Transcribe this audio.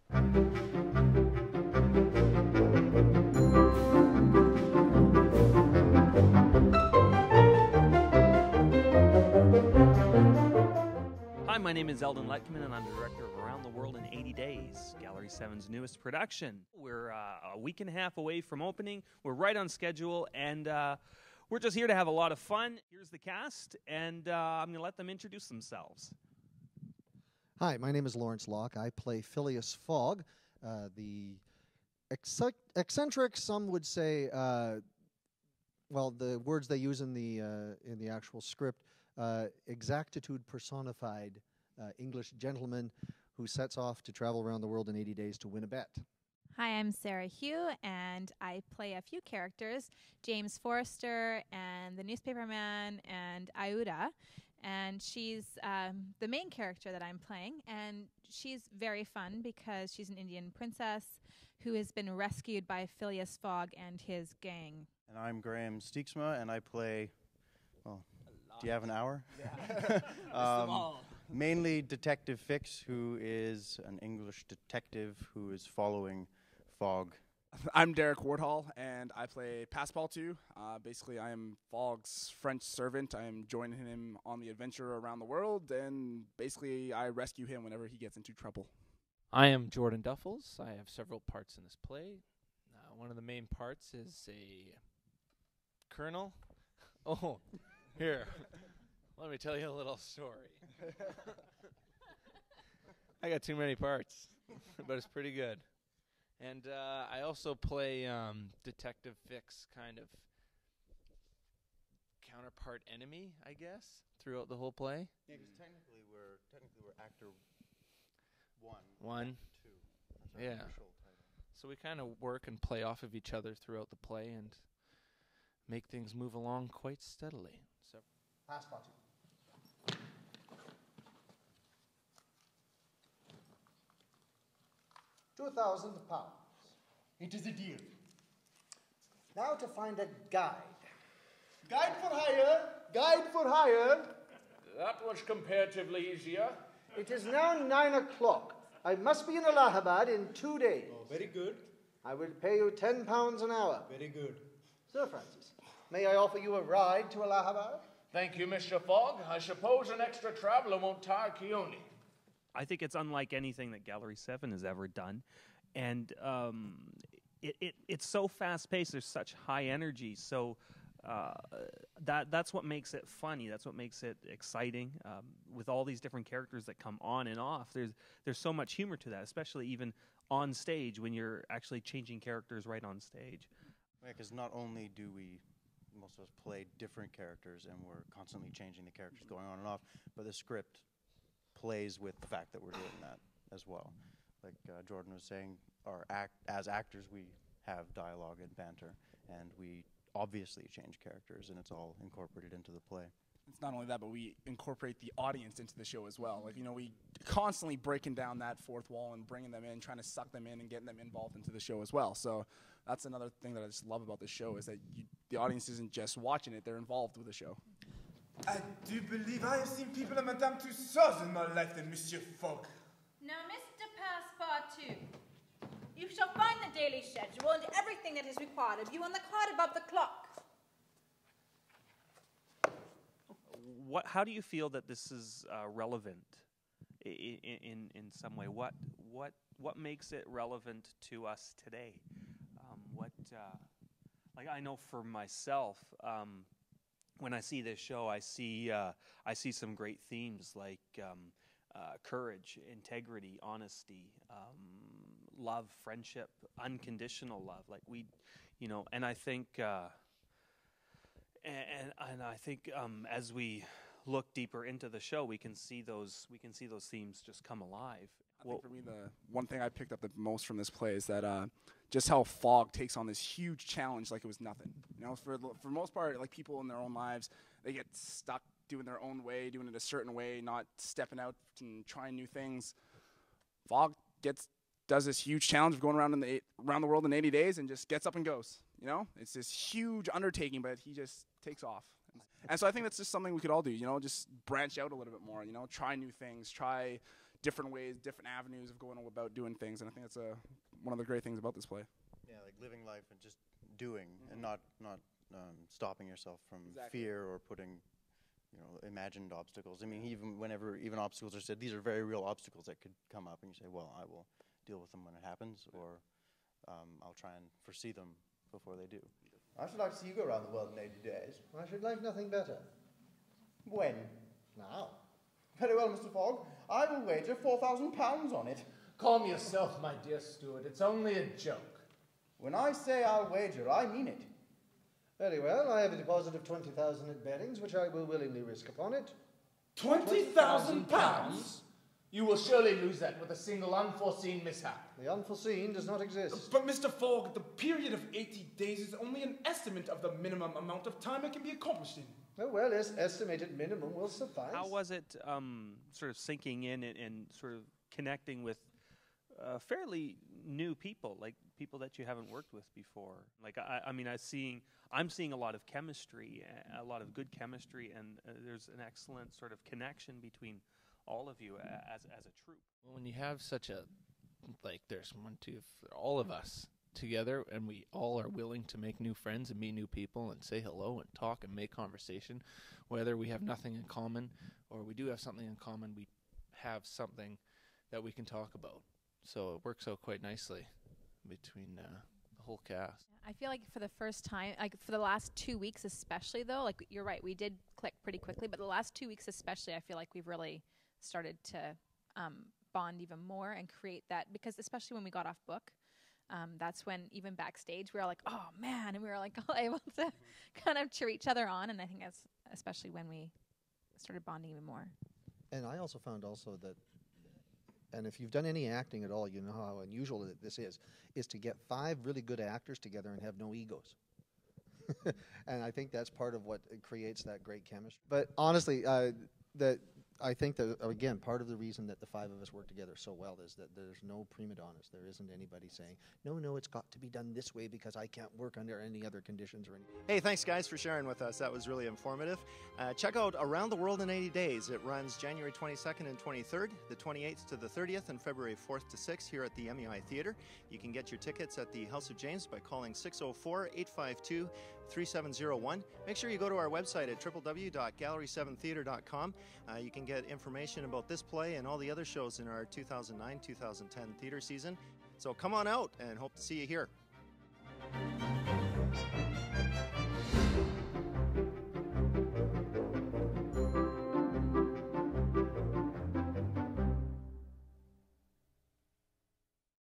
Hi, my name is Eldon Letkeman, and I'm the director of Around the World in 80 Days, Gallery 7's newest production. We're a week and a half away from opening. We're right on schedule, and we're just here to have a lot of fun. Here's the cast, and I'm going to let them introduce themselves. Hi, my name is Lawrence Locke. I play Phileas Fogg, the eccentric, some would say, well, the words they use in the actual script, exactitude personified English gentleman who sets off to travel around the world in 80 days to win a bet. Hi, I'm Sarah Hugh, and I play a few characters, James Forrester and the newspaperman and Aouda. And she's the main character that I'm playing, and she's very fun because she's an Indian princess who has been rescued by Phileas Fogg and his gang. And I'm Graham Steeksma, and I play, well, do you have an hour? Yeah. Mainly Detective Fix, who is an English detective who is following Fogg. I'm Derek Wardhall, and I play Passpartout. Basically, I am Fogg's French servant. I am joining him on the adventure around the world, and basically I rescue him whenever he gets into trouble. I am Jordan Duffels. I have several parts in this play. One of the main parts is a colonel. Oh, here. Let me tell you a little story. I got too many parts, but it's pretty good. And I also play Detective Fix, kind of counterpart enemy, I guess, throughout the whole play. Yeah, because technically we're actor one, two. That's our official title. So we kind of work and play off of each other throughout the play and make things move along quite steadily. So, Passpartout. £2,000. It is a deal. Now to find a guide. Guide for hire. Guide for hire. That was comparatively easier. It is now 9 o'clock. I must be in Allahabad in 2 days. Oh, very good. I will pay you £10 an hour. Very good. Sir Francis, may I offer you a ride to Allahabad? Thank you, Mr. Fogg. I suppose an extra traveler won't tire Keone. I think it's unlike anything that Gallery 7 has ever done. And it's so fast-paced. There's such high energy. So that's what makes it funny. That's what makes it exciting. With all these different characters that come on and off, there's so much humor to that, especially even on stage when you're actually changing characters right on stage. Yeah, because not only do most of us play different characters, and we're constantly changing the characters going on and off, but the script plays with the fact that we're doing that as well. Like Jordan was saying, as actors we have dialogue and banter, and we obviously change characters, and it's all incorporated into the play. It's not only that, but we incorporate the audience into the show as well. Like, we constantly breaking down that fourth wall and bringing them in, trying to suck them in and getting them involved into the show as well. So that's another thing that I just love about the show, is that the audience isn't just watching it, they're involved with the show. I do believe I have seen people like Madame Tussauds in my life than Monsieur Fogg. Now, Mr. Passpartout, you shall find the daily schedule and everything that is required of you on the card above the clock. How do you feel that this is relevant in some way? What makes it relevant to us today? Like I know for myself, when I see this show, I see some great themes like courage, integrity, honesty, love, friendship, unconditional love. Like and I think. And I think as we look deeper into the show, we can see those themes just come alive. I think for me, the one thing I picked up the most from this play is that just how Fogg takes on this huge challenge like it was nothing. For the most part, like people in their own lives, they get stuck doing their own way, doing it a certain way, not stepping out and trying new things. Fogg does this huge challenge of going around the world in 80 days and just gets up and goes. It's this huge undertaking, but he just takes off. And so I think that's just something we could all do, just branch out a little bit more, try new things, try different ways, different avenues of going about doing things, and I think that's one of the great things about this play. Yeah, like living life and just doing, and not stopping yourself from fear or putting, imagined obstacles. I mean, even obstacles are said, these are very real obstacles that could come up, and you say, well, I will deal with them when it happens, or I'll try and foresee them before they do. I should like to see you go around the world in 80 days. I should like nothing better. When? Now. Very well, Mr. Fogg. I will wager £4,000 on it. Calm yourself, my dear steward. It's only a joke. When I say I'll wager, I mean it. Very well, I have a deposit of 20,000 at Beddings, which I will willingly risk upon it. £20,000? You will surely lose that with a single unforeseen mishap. The unforeseen does not exist. But Mr. Fogg, the period of 80 days is only an estimate of the minimum amount of time it can be accomplished in. Oh, well, this estimated minimum will suffice. How was it sort of sinking in and sort of connecting with fairly new people, like people that you haven't worked with before? Like, I'm seeing a lot of chemistry, a lot of good chemistry, and there's an excellent sort of connection between all of you as a troupe. Well, when you have such there's all of us together, and we all are willing to make new friends and meet new people and say hello and talk and make conversation, whether we have nothing in common or we do have something in common, we have something that we can talk about. So it works out quite nicely between the whole cast. I feel like for the first time, like for the last 2 weeks especially, though, like you're right, we did click pretty quickly, but the last 2 weeks especially, I feel like we've really started to bond even more and create that, because especially when we got off book, that's when even backstage we were like, oh man, and we were like all able to kind of cheer each other on, and I think that's especially when we started bonding even more. And I also found that, and if you've done any acting at all, you know how unusual this is to get 5 really good actors together and have no egos. And I think that's part of what creates that great chemistry. But honestly, I think that, again, part of the reason that the 5 of us work together so well is that there's no prima donnas. There isn't anybody saying, no, it's got to be done this way because I can't work under any other conditions or anything. Hey, thanks, guys, for sharing with us. That was really informative. Check out Around the World in 80 Days. It runs January 22nd and 23rd, the 28th to the 30th, and February 4th to 6th here at the MEI Theatre. You can get your tickets at the House of James by calling 604-852-3701. Make sure you go to our website at www.gallery7theatre.com. You can get information about this play and all the other shows in our 2009-2010 theater season. So come on out and hope to see you here.